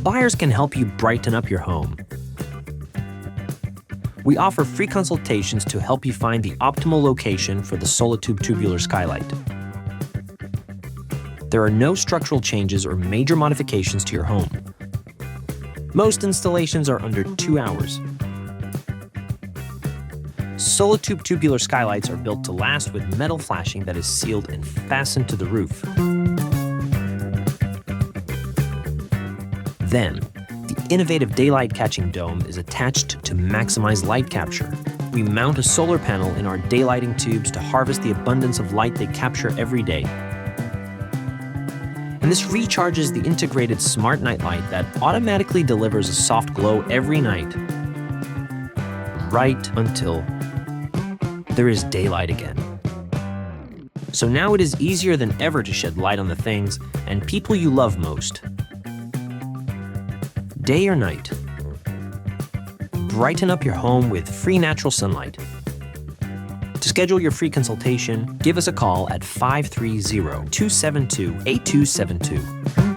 Byers can help you brighten up your home. We offer free consultations to help you find the optimal location for the Solatube tubular skylight. There are no structural changes or major modifications to your home. Most installations are under 2 hours. Solatube tubular skylights are built to last with metal flashing that is sealed and fastened to the roof. Then, the innovative daylight catching dome is attached to maximize light capture. We mount a solar panel in our daylighting tubes to harvest the abundance of light they capture every day. And this recharges the integrated smart nightlight that automatically delivers a soft glow every night, right until there is daylight again. So now it is easier than ever to shed light on the things and people you love most. Day or night, brighten up your home with free natural sunlight. To schedule your free consultation, give us a call at 530-272-8272.